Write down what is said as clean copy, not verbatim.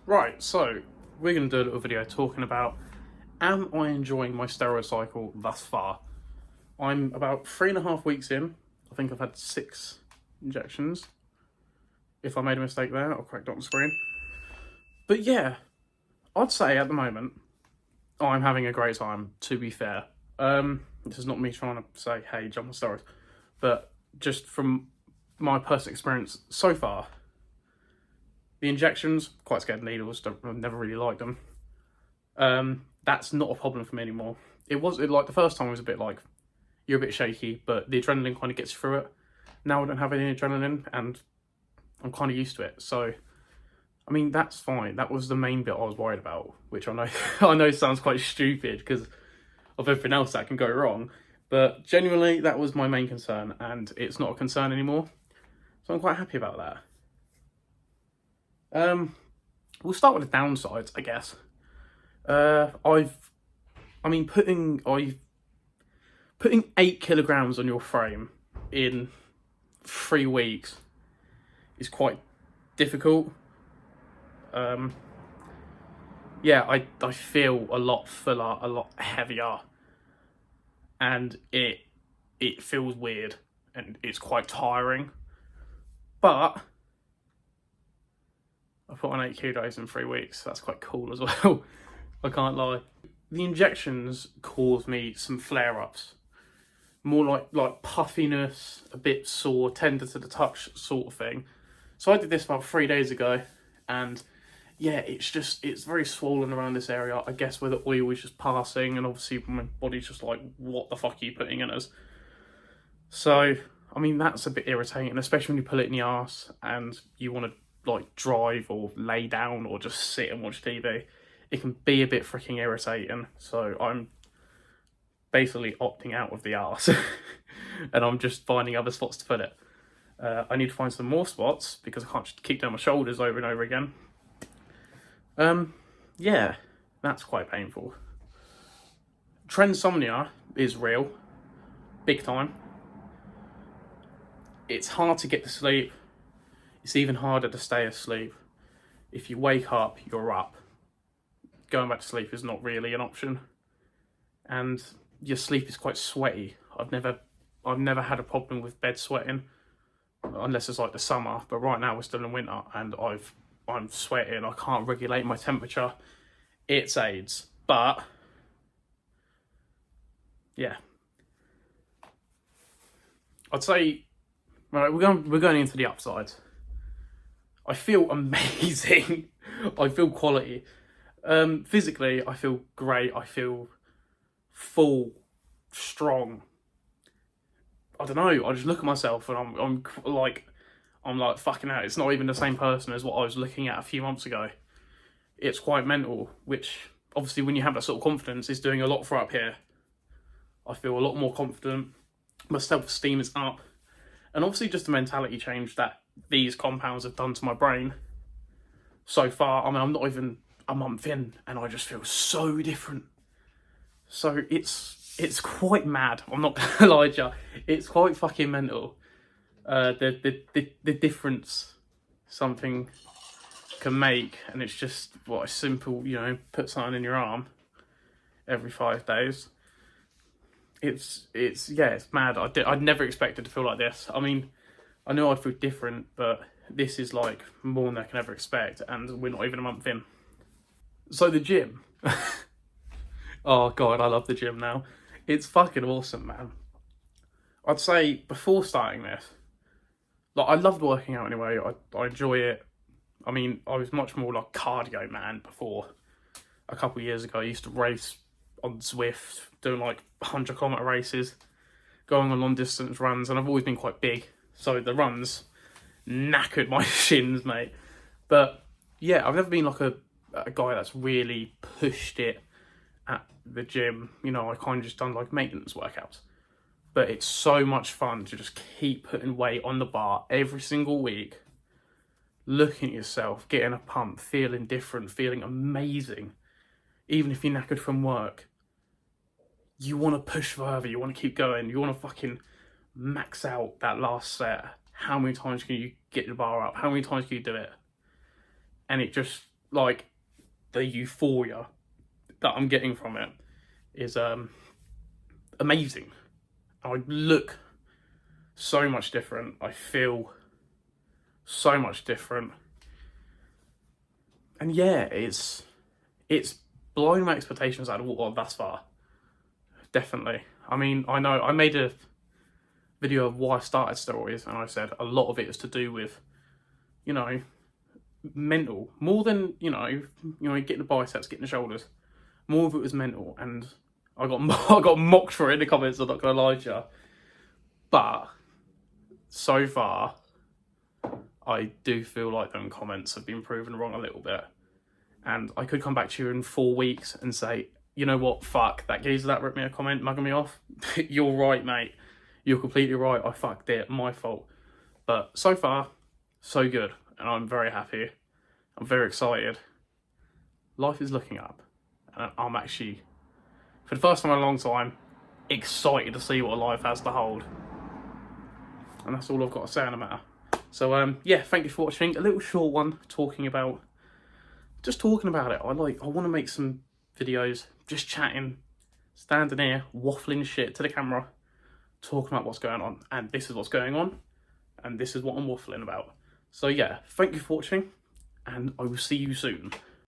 Right, so we're going to do a little video talking about, am I enjoying my steroid cycle thus far? I'm about 3.5 weeks in. I think I've had 6 injections. If I made a mistake there, I'll correct it on the screen. But yeah, I'd say at the moment, I'm having a great time, to be fair. This is not me trying to say, hey, jump on steroids. But just from my personal experience so far, the injections, quite scared of needles, I've never really liked them. That's not a problem for me anymore. Like the first time was a bit like, you're a bit shaky, but the adrenaline kind of gets you through it. Now I don't have any adrenaline and I'm kind of used to it. So, I mean, that's fine. That was the main bit I was worried about, which I know, I know sounds quite stupid because of everything else that can go wrong. But genuinely, that was my main concern and it's not a concern anymore. So I'm quite happy about that. We'll start with the downsides, I guess. Putting 8 kilograms on your frame in 3 weeks is quite difficult. Yeah, I feel a lot fuller, a lot heavier, and it feels weird and it's quite tiring. But I put on 8 kilos in 3 weeks. That's quite cool as well. I can't lie. The injections caused me some flare-ups. More like puffiness, a bit sore, tender to the touch sort of thing. So I did this about 3 days ago. And yeah, it's very swollen around this area. I guess where the oil is just passing. And obviously my body's just like, what the fuck are you putting in us? So, I mean, that's a bit irritating. Especially when you pull it in the arse and you want to like drive or lay down or just sit and watch TV, it can be a bit freaking irritating. So I'm basically opting out of the arse and I'm just finding other spots to put it. I need to find some more spots because I can't just keep down my shoulders over and over again. Yeah, that's quite painful. Trensomnia is real, big time. It's hard to get to sleep. It's even harder to stay asleep. If you wake up, you're up. Going back to sleep is not really an option. And your sleep is quite sweaty. I've never had a problem with bed sweating, unless it's like the summer. But right now we're still in winter and I'm sweating. I can't regulate my temperature. It's AIDS. But yeah, I'd say, right, we're going into the upsides. I feel amazing. I feel quality. Physically, I feel great. I feel full, strong. I don't know. I just look at myself and I'm like fucking out. It's not even the same person as what I was looking at a few months ago. It's quite mental, which obviously when you have that sort of confidence is doing a lot for up here. I feel a lot more confident. My self-esteem is up. And obviously just the mentality change that these compounds have done to my brain so far. I mean, I'm not even a month in and I just feel so different. So it's quite mad. I'm not gonna lie to you. It's quite fucking mental. The difference something can make, and it's just what a simple, put something in your arm every 5 days. It's mad. I'd never expected to feel like this. I mean, I knew I'd feel different, but this is like more than I can ever expect, and we're not even a month in. So the gym. Oh god, I love the gym now. It's fucking awesome, man. I'd say before starting this, like I loved working out anyway. I enjoy it. I mean, I was much more like cardio man before. A couple of years ago, I used to race on Zwift, doing like 100-kilometer races, going on long distance runs, and I've always been quite big. So the runs knackered my shins, mate. But yeah, I've never been like a guy that's really pushed it at the gym. I kind of just done like maintenance workouts. But it's so much fun to just keep putting weight on the bar every single week, looking at yourself, getting a pump, feeling different, feeling amazing. Even if you're knackered from work, you want to push further, you want to keep going, you want to fucking max out that last set. How many times can you get the bar up? How many times can you do it? And it just like the euphoria that I'm getting from it is amazing. I look so much different. I feel so much different. And yeah, it's blown my expectations out of water thus far. Definitely. I mean, I know I made a video of why I started steroids, and I said a lot of it is to do with, you know, mental, more than, you know, getting the biceps, getting the shoulders. More of it was mental, and I got I got mocked for it in the comments. I'm not gonna lie to you, but so far, I do feel like them comments have been proven wrong a little bit, and I could come back to you in 4 weeks and say, you know what, fuck, that geezer that ripped me a comment, mugging me off. You're right, mate. You're completely right. I fucked it. My fault. But so far, so good, and I'm very happy. I'm very excited. Life is looking up, and I'm actually, for the first time in a long time, excited to see what life has to hold. And that's all I've got to say on the matter. So yeah, thank you for watching. A little short one talking about it. I want to make some videos, just chatting, standing here, waffling shit to the camera, talking about what's going on. And this is what's going on, and this is what I'm waffling about. So yeah, thank you for watching, and I will see you soon.